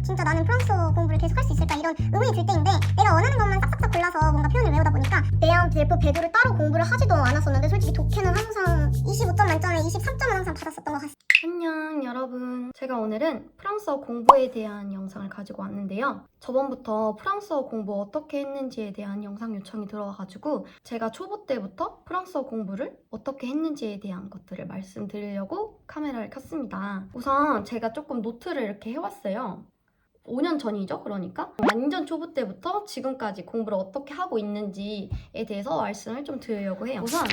진짜 나는 프랑스어 공부를 계속 할 수 있을까 이런 의문이 들 때인데 내가 원하는 것만 싹싹싹 골라서 뭔가 표현을 외우다 보니까 내암, 델프, 배두를 따로 공부를 하지도 않았었는데 솔직히 독해는 항상 25점 만점에 23점은 항상 받았었던 것 같습니다. 안녕 여러분, 제가 오늘은 프랑스어 공부에 대한 영상을 가지고 왔는데요. 저번부터 프랑스어 공부 어떻게 했는지에 대한 영상 요청이 들어와가지고 제가 초보 때부터 프랑스어 공부를 어떻게 했는지에 대한 것들을 말씀드리려고 카메라를 켰습니다. 우선 제가 조금 노트를 이렇게 해왔어요. 5년 전이죠. 그러니까 완전 초보 때부터 지금까지 공부를 어떻게 하고 있는지에 대해서 말씀을 좀 드리려고 해요. 우선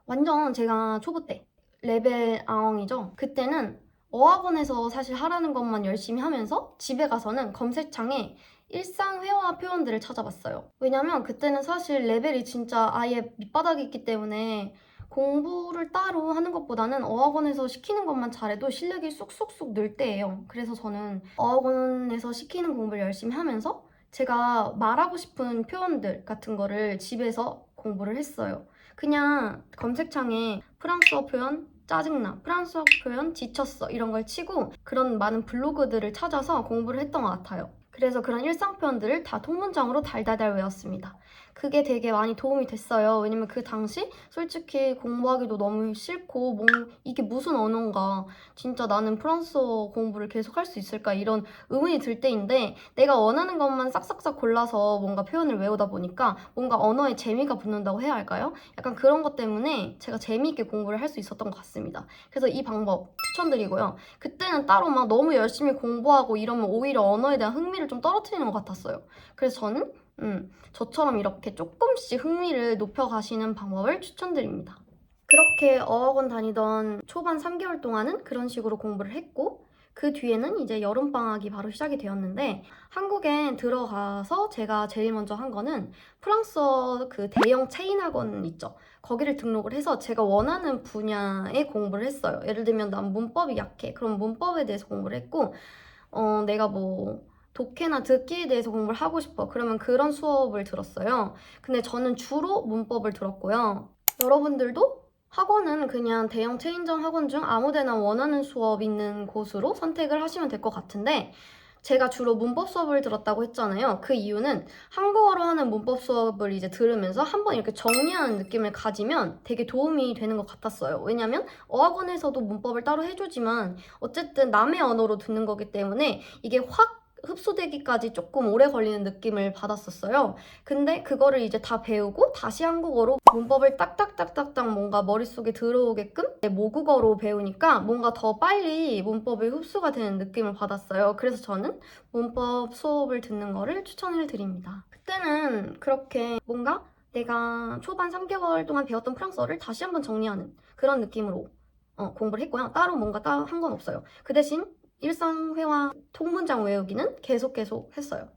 완전 제가 초보 때 레벨 아엉이죠. 그때는 어학원에서 사실 하라는 것만 열심히 하면서 집에 가서는 검색창에 일상 회화 표현들을 찾아봤어요. 왜냐면 그때는 사실 레벨이 진짜 아예 밑바닥이 있기 때문에 공부를 따로 하는 것보다는 어학원에서 시키는 것만 잘해도 실력이 쑥쑥쑥 늘 때예요. 그래서 저는 어학원에서 시키는 공부를 열심히 하면서 제가 말하고 싶은 표현들 같은 거를 집에서 공부를 했어요. 그냥 검색창에 프랑스어 표현 짜증나, 프랑스어 표현 지쳤어 이런 걸 치고 그런 많은 블로그들을 찾아서 공부를 했던 것 같아요. 그래서 그런 일상 표현들을 다 통문장으로 달달달 외웠습니다. 그게 되게 많이 도움이 됐어요. 왜냐면 그 당시 솔직히 공부하기도 너무 싫고 이게 무슨 언어인가, 진짜 나는 프랑스어 공부를 계속 할 수 있을까 이런 의문이 들 때인데 내가 원하는 것만 싹싹싹 골라서 뭔가 표현을 외우다 보니까 뭔가 언어에 재미가 붙는다고 해야 할까요? 약간 그런 것 때문에 제가 재미있게 공부를 할 수 있었던 것 같습니다. 그래서 이 방법 추천드리고요. 그때는 따로 막 너무 열심히 공부하고 이러면 오히려 언어에 대한 흥미를 좀 떨어뜨리는 것 같았어요. 그래서 저는 저처럼 이렇게 조금씩 흥미를 높여가시는 방법을 추천드립니다. 그렇게 어학원 다니던 초반 3개월 동안은 그런 식으로 공부를 했고 그 뒤에는 이제 여름방학이 바로 시작이 되었는데 한국에 들어가서 제가 제일 먼저 한 거는 프랑스어 그 대형 체인 학원 있죠. 거기를 등록을 해서 제가 원하는 분야의 공부를 했어요. 예를 들면 난 문법이 약해. 그럼 문법에 대해서 공부를 했고 내가 뭐 독해나 듣기에 대해서 공부를 하고 싶어. 그러면 그런 수업을 들었어요. 근데 저는 주로 문법을 들었고요. 여러분들도 학원은 그냥 대형 체인점 학원 중 아무 데나 원하는 수업 있는 곳으로 선택을 하시면 될 것 같은데 제가 주로 문법 수업을 들었다고 했잖아요. 그 이유는 한국어로 하는 문법 수업을 이제 들으면서 한번 이렇게 정리하는 느낌을 가지면 되게 도움이 되는 것 같았어요. 왜냐면 어학원에서도 문법을 따로 해주지만 어쨌든 남의 언어로 듣는 거기 때문에 이게 확 흡수되기까지 조금 오래 걸리는 느낌을 받았었어요. 근데 그거를 이제 다 배우고 다시 한국어로 문법을 딱딱딱딱딱 뭔가 머릿속에 들어오게끔 모국어로 배우니까 뭔가 더 빨리 문법이 흡수가 되는 느낌을 받았어요. 그래서 저는 문법 수업을 듣는 거를 추천을 드립니다. 그때는 그렇게 뭔가 내가 초반 3개월 동안 배웠던 프랑스어를 다시 한번 정리하는 그런 느낌으로 공부를 했고요. 따로 뭔가 따로 한 건 없어요. 그 대신 일상 회화 통문장 외우기는 계속 했어요.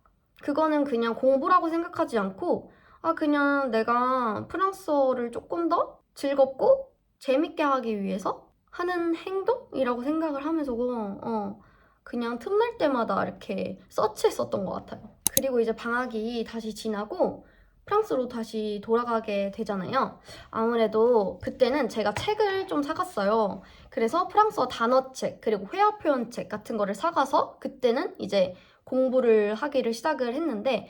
그거는 그냥 공부라고 생각하지 않고 그냥 내가 프랑스어를 조금 더 즐겁고 재밌게 하기 위해서 하는 행동이라고 생각을 하면서 그냥 틈날 때마다 이렇게 서치했었던 것 같아요. 그리고 이제 방학이 다시 지나고 프랑스로 다시 돌아가게 되잖아요. 아무래도 그때는 제가 책을 좀 사갔어요. 그래서 프랑스어 단어책 그리고 회화 표현책 같은 거를 사가서 그때는 이제 공부를 하기를 시작을 했는데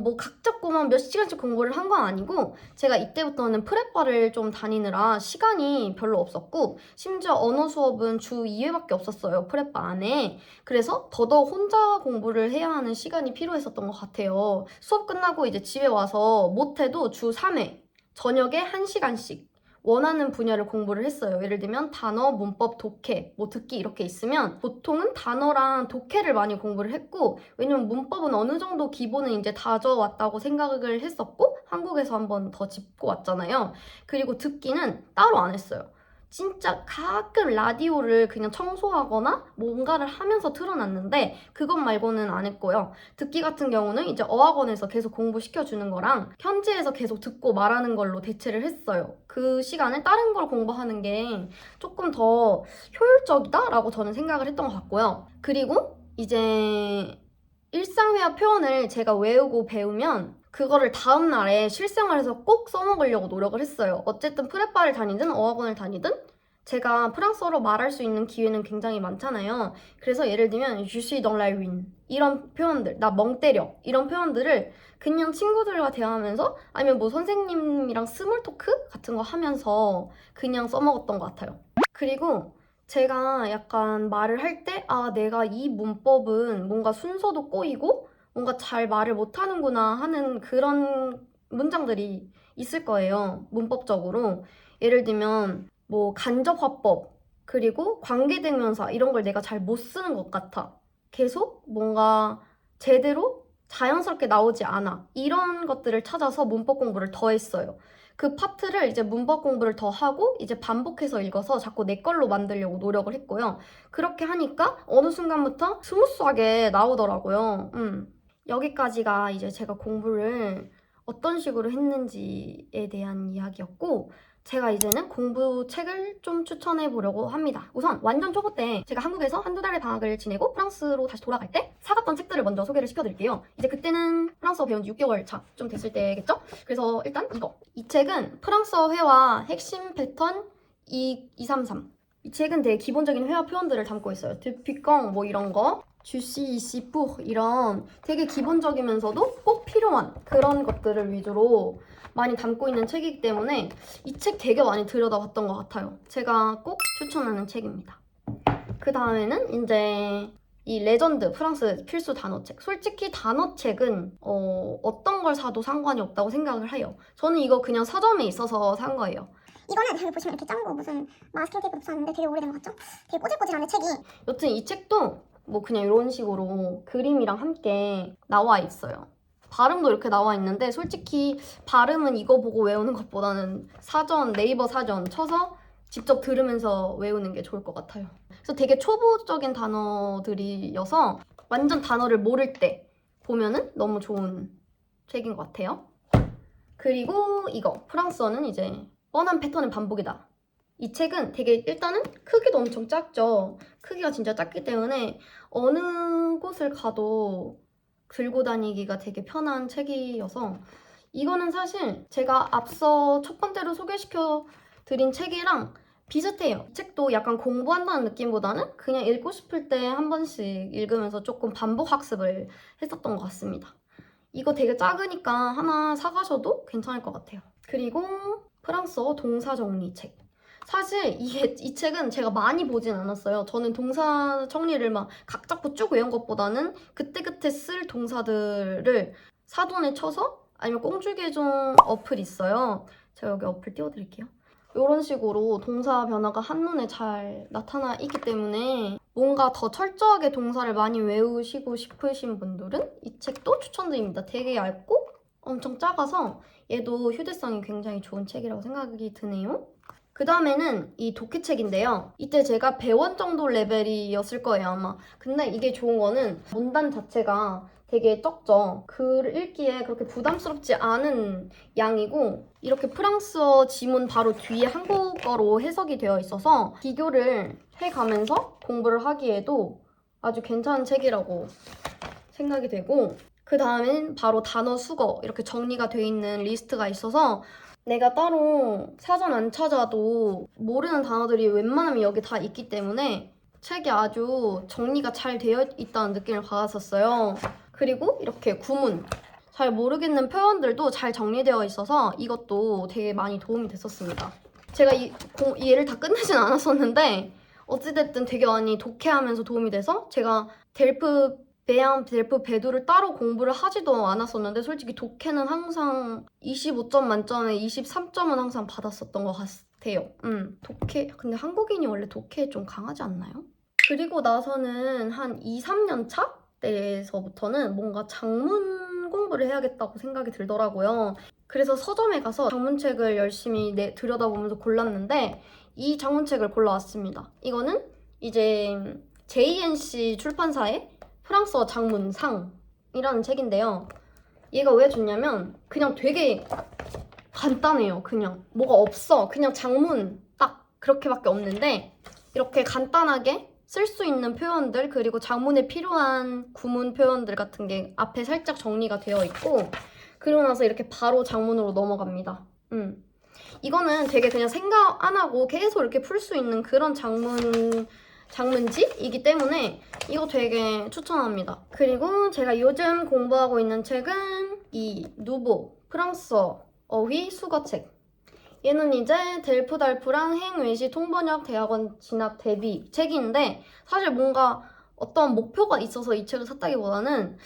뭐 각 잡고만 몇 시간씩 공부를 한 건 아니고 제가 이때부터는 프레빠를 좀 다니느라 시간이 별로 없었고 심지어 언어 수업은 주 2회밖에 없었어요. 프레빠 안에. 그래서 더더욱 혼자 공부를 해야 하는 시간이 필요했었던 것 같아요. 수업 끝나고 이제 집에 와서 못해도 주 3회 저녁에 1시간씩 원하는 분야를 공부를 했어요. 예를 들면 단어, 문법, 독해, 뭐 듣기 이렇게 있으면 보통은 단어랑 독해를 많이 공부를 했고 왜냐면 문법은 어느 정도 기본은 이제 다져왔다고 생각을 했었고 한국에서 한 번 더 짚고 왔잖아요. 그리고 듣기는 따로 안 했어요. 진짜 가끔 라디오를 그냥 청소하거나 뭔가를 하면서 틀어놨는데 그것 말고는 안 했고요. 듣기 같은 경우는 이제 어학원에서 계속 공부시켜주는 거랑 현지에서 계속 듣고 말하는 걸로 대체를 했어요. 그 시간에 다른 걸 공부하는 게 조금 더 효율적이다라고 저는 생각을 했던 것 같고요. 그리고 이제 일상회화 표현을 제가 외우고 배우면 그거를 다음날에 실생활에서 꼭 써먹으려고 노력을 했어요. 어쨌든 프레빠를 다니든 어학원을 다니든 제가 프랑스어로 말할 수 있는 기회는 굉장히 많잖아요. 그래서 예를 들면 Je suis dans la lune 이런 표현들, 나 멍 때려 이런 표현들을 그냥 친구들과 대화하면서 아니면 뭐 선생님이랑 스몰 토크 같은 거 하면서 그냥 써먹었던 것 같아요. 그리고 제가 약간 말을 할 때 내가 이 문법은 뭔가 순서도 꼬이고 뭔가 잘 말을 못하는구나 하는 그런 문장들이 있을 거예요. 문법적으로. 예를 들면 뭐 간접화법 그리고 관계대명사 이런 걸 내가 잘 못 쓰는 것 같아. 계속 뭔가 제대로 자연스럽게 나오지 않아. 이런 것들을 찾아서 문법 공부를 더 했어요. 그 파트를 이제 문법 공부를 더 하고 이제 반복해서 읽어서 자꾸 내 걸로 만들려고 노력을 했고요. 그렇게 하니까 어느 순간부터 스무스하게 나오더라고요. 여기까지가 이제 제가 공부를 어떤 식으로 했는지에 대한 이야기였고, 제가 이제는 공부책을 좀 추천해 보려고 합니다. 우선 완전 초보 때 제가 한국에서 한두 달의 방학을 지내고 프랑스로 다시 돌아갈 때 사갔던 책들을 먼저 소개를 시켜드릴게요. 이제 그때는 프랑스어 배운 지 6개월 차 좀 됐을 때겠죠? 그래서 일단 이 책은 프랑스어 회화 핵심 패턴 233. 이 책은 되게 기본적인 회화 표현들을 담고 있어요. 드피껑 뭐 이런 거, 주시, 이시, 뿌 이런 되게 기본적이면서도 꼭 필요한 그런 것들을 위주로 많이 담고 있는 책이기 때문에 이 책 되게 많이 들여다봤던 것 같아요. 제가 꼭 추천하는 책입니다. 그 다음에는 이제 이 레전드 프랑스 필수 단어책. 솔직히 단어책은 어떤 걸 사도 상관이 없다고 생각을 해요. 저는 이거 그냥 서점에 있어서 산 거예요. 이거는 여기 보시면 이렇게 짠 거 무슨 마스킹 테이프 붙였는데 되게 오래된 거 같죠? 되게 꼬질꼬질하네 책이. 여튼 이 책도 뭐 그냥 이런 식으로 그림이랑 함께 나와 있어요. 발음도 이렇게 나와 있는데 솔직히 발음은 이거 보고 외우는 것보다는 사전, 네이버 사전 쳐서 직접 들으면서 외우는 게 좋을 것 같아요. 그래서 되게 초보적인 단어들이어서 완전 단어를 모를 때 보면은 너무 좋은 책인 것 같아요. 그리고 이거 프랑스어는 이제 뻔한 패턴의 반복이다. 이 책은 되게 일단은 크기도 엄청 작죠. 크기가 진짜 작기 때문에 어느 곳을 가도 들고 다니기가 되게 편한 책이어서 이거는 사실 제가 앞서 첫 번째로 소개시켜 드린 책이랑 비슷해요. 책도 약간 공부한다는 느낌보다는 그냥 읽고 싶을 때 한 번씩 읽으면서 조금 반복 학습을 했었던 것 같습니다. 이거 되게 작으니까 하나 사가셔도 괜찮을 것 같아요. 그리고 프랑스어 동사 정리 책. 사실 이 책은 제가 많이 보진 않았어요. 저는 동사 정리를 막 각 잡고 쭉 외운 것보다는 그때그때 쓸 동사들을 사전에 쳐서 아니면 꽁줄계종 어플 있어요. 제가 여기 어플 띄워드릴게요. 이런 식으로 동사 변화가 한눈에 잘 나타나 있기 때문에 뭔가 더 철저하게 동사를 많이 외우시고 싶으신 분들은 이 책도 추천드립니다. 되게 얇고 엄청 작아서 얘도 휴대성이 굉장히 좋은 책이라고 생각이 드네요. 그 다음에는 이 독해책인데요. 이때 제가 배원 정도 레벨이었을 거예요, 아마. 근데 이게 좋은 거는 문단 자체가 되게 적죠. 글 읽기에 그렇게 부담스럽지 않은 양이고 이렇게 프랑스어 지문 바로 뒤에 한국어로 해석이 되어 있어서 비교를 해가면서 공부를 하기에도 아주 괜찮은 책이라고 생각이 되고 그 다음엔 바로 단어 수거 이렇게 정리가 되어 있는 리스트가 있어서 내가 따로 사전 안 찾아도 모르는 단어들이 웬만하면 여기 다 있기 때문에 책이 아주 정리가 잘 되어 있다는 느낌을 받았었어요. 그리고 이렇게 구문, 잘 모르겠는 표현들도 잘 정리되어 있어서 이것도 되게 많이 도움이 됐었습니다. 제가 이 얘를 다 끝내진 않았었는데 어찌됐든 되게 많이 독해하면서 도움이 돼서 제가 델프 베두를 따로 공부를 하지도 않았었는데 솔직히 독해는 항상 25점 만점에 23점은 항상 받았었던 것 같아요. 독해, 근데 한국인이 원래 독해에 좀 강하지 않나요? 그리고 나서는 한 2, 3년 차 때에서부터는 뭔가 장문 공부를 해야겠다고 생각이 들더라고요. 그래서 서점에 가서 장문책을 열심히 들여다보면서 골랐는데 이 장문책을 골라왔습니다. 이거는 이제 JNC 출판사의 프랑스어 장문상이라는 책인데요. 얘가 왜 좋냐면 그냥 되게 간단해요. 그냥 뭐가 없어. 그냥 장문 딱 그렇게밖에 없는데 이렇게 간단하게 쓸 수 있는 표현들 그리고 장문에 필요한 구문 표현들 같은 게 앞에 살짝 정리가 되어 있고 그러고 나서 이렇게 바로 장문으로 넘어갑니다. 이거는 되게 그냥 생각 안 하고 계속 이렇게 풀 수 있는 그런 장문지이기 때문에 이거 되게 추천합니다. 그리고 제가 요즘 공부하고 있는 책은 이 누보 프랑스어 어휘 수거책. 얘는 이제 델프달프랑 행외시 통번역 대학원 진학 대비 책인데 사실 뭔가 어떤 목표가 있어서 이 책을 샀다기보다는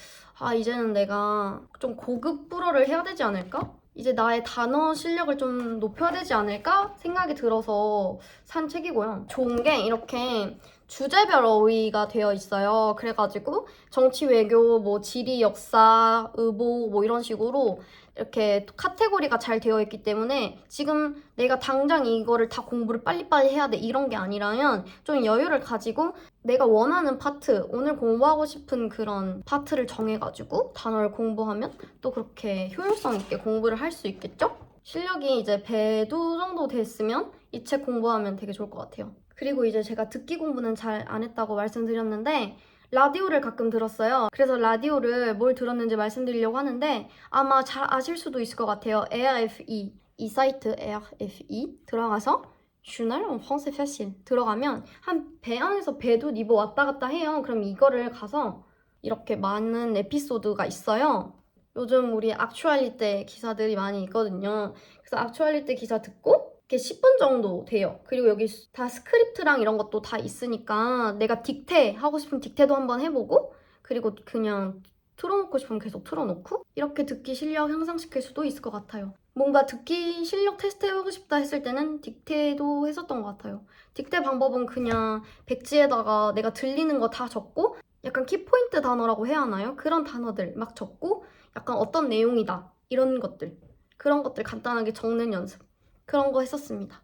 이제는 내가 좀 고급 불어를 해야 되지 않을까? 이제 나의 단어 실력을 좀 높여야 되지 않을까 생각이 들어서 산 책이고요. 좋은 게 이렇게 주제별 어휘가 되어 있어요. 그래가지고 정치, 외교, 뭐 지리, 역사, 의복 뭐 이런 식으로 이렇게 카테고리가 잘 되어 있기 때문에 지금 내가 당장 이거를 다 공부를 빨리빨리 해야 돼 이런 게 아니라면 좀 여유를 가지고 내가 원하는 파트, 오늘 공부하고 싶은 그런 파트를 정해가지고 단어를 공부하면 또 그렇게 효율성 있게 공부를 할 수 있겠죠? 실력이 이제 배두 정도 됐으면 이 책 공부하면 되게 좋을 것 같아요. 그리고 이제 제가 듣기 공부는 잘 안 했다고 말씀드렸는데 라디오를 가끔 들었어요. 그래서 라디오를 뭘 들었는지 말씀드리려고 하는데 아마 잘 아실 수도 있을 것 같아요. RFE, 이 사이트 RFE 들어가서 Journal en français facile 들어가면 한 배 안에서 배도 니보 왔다 갔다 해요. 그럼 이거를 가서 이렇게 많은 에피소드가 있어요. 요즘 우리 액추얼리티 기사들이 많이 있거든요. 그래서 액추얼리티 기사 듣고 이렇게 10분 정도 돼요. 그리고 여기 다 스크립트랑 이런 것도 다 있으니까 내가 딕테 하고 싶으면 딕테도 한번 해보고 그리고 그냥 틀어놓고 싶으면 계속 틀어놓고 이렇게 듣기 실력 향상시킬 수도 있을 것 같아요. 뭔가 듣기 실력 테스트 해보고 싶다 했을 때는 딕테도 했었던 것 같아요. 딕테 방법은 그냥 백지에다가 내가 들리는 거 다 적고 약간 키포인트 단어라고 해야 하나요? 그런 단어들 막 적고 약간 어떤 내용이다 이런 것들 그런 것들 간단하게 적는 연습 그런 거 했었습니다.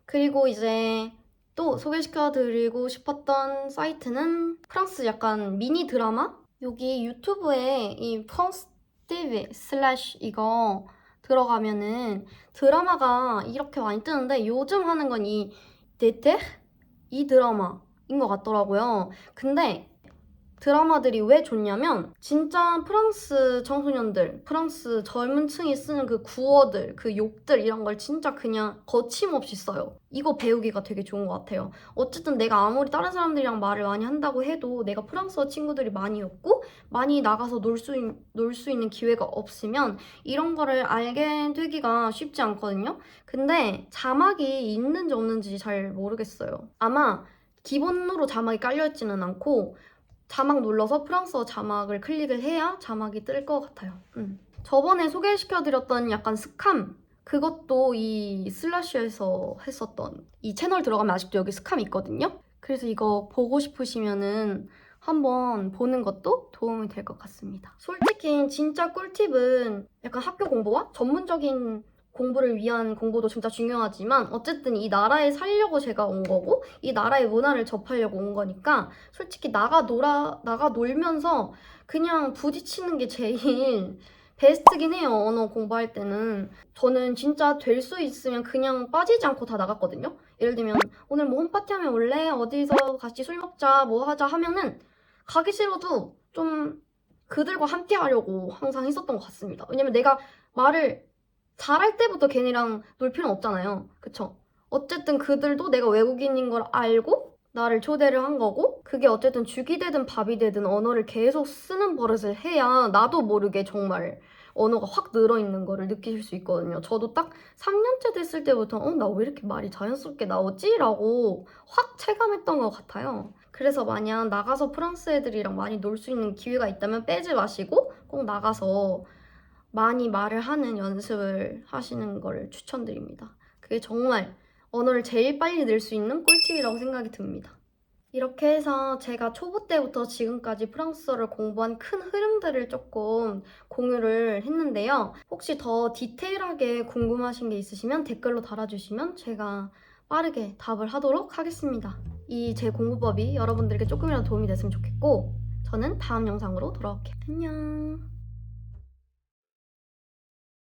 그리고 이제 또 소개시켜드리고 싶었던 사이트는 프랑스 약간 미니 드라마? 여기 유튜브에 이 프랑스 TV 슬래시 이거 들어가면은 드라마가 이렇게 많이 뜨는데 요즘 하는 건 이 데테? 이 드라마인 것 같더라고요. 근데 드라마들이 왜 좋냐면 진짜 프랑스 청소년들, 프랑스 젊은 층이 쓰는 그 구어들, 그 욕들 이런 걸 진짜 그냥 거침없이 써요. 이거 배우기가 되게 좋은 것 같아요. 어쨌든 내가 아무리 다른 사람들이랑 말을 많이 한다고 해도 내가 프랑스어 친구들이 많이 없고 많이 나가서 놀 수 있는 기회가 없으면 이런 거를 알게 되기가 쉽지 않거든요. 근데 자막이 있는지 없는지 잘 모르겠어요. 아마 기본으로 자막이 깔려있지는 않고 자막 눌러서 프랑스어 자막을 클릭을 해야 자막이 뜰 것 같아요. 저번에 소개시켜드렸던 약간 스캄 그것도 이 슬래시에서 했었던 이 채널 들어가면 아직도 여기 스캄 있거든요. 그래서 이거 보고 싶으시면은 한번 보는 것도 도움이 될 것 같습니다. 솔직히 진짜 꿀팁은 약간 학교 공부와 전문적인 공부를 위한 공부도 진짜 중요하지만 어쨌든 이 나라에 살려고 제가 온 거고 이 나라의 문화를 접하려고 온 거니까 솔직히 나가 놀면서 그냥 부딪히는 게 제일 베스트긴 해요. 언어 공부할 때는. 저는 진짜 될 수 있으면 그냥 빠지지 않고 다 나갔거든요. 예를 들면 오늘 뭐 홈파티 하면 올래? 어디서 같이 술 먹자 뭐 하자 하면은 가기 싫어도 좀 그들과 함께 하려고 항상 했었던 것 같습니다. 왜냐면 내가 말을 잘할 때부터 걔네랑 놀 필요는 없잖아요. 그쵸? 어쨌든 그들도 내가 외국인인 걸 알고 나를 초대를 한 거고 그게 어쨌든 죽이 되든 밥이 되든 언어를 계속 쓰는 버릇을 해야 나도 모르게 정말 언어가 확 늘어있는 거를 느끼실 수 있거든요. 저도 딱 3년째 됐을 때부터 나 왜 이렇게 말이 자연스럽게 나오지? 라고 확 체감했던 것 같아요. 그래서 만약 나가서 프랑스 애들이랑 많이 놀 수 있는 기회가 있다면 빼지 마시고 꼭 나가서 많이 말을 하는 연습을 하시는 걸 추천드립니다. 그게 정말 언어를 제일 빨리 늘 수 있는 꿀팁이라고 생각이 듭니다. 이렇게 해서 제가 초보 때부터 지금까지 프랑스어를 공부한 큰 흐름들을 조금 공유를 했는데요. 혹시 더 디테일하게 궁금하신 게 있으시면 댓글로 달아주시면 제가 빠르게 답을 하도록 하겠습니다. 이 제 공부법이 여러분들에게 조금이라도 도움이 됐으면 좋겠고 저는 다음 영상으로 돌아올게요. 안녕.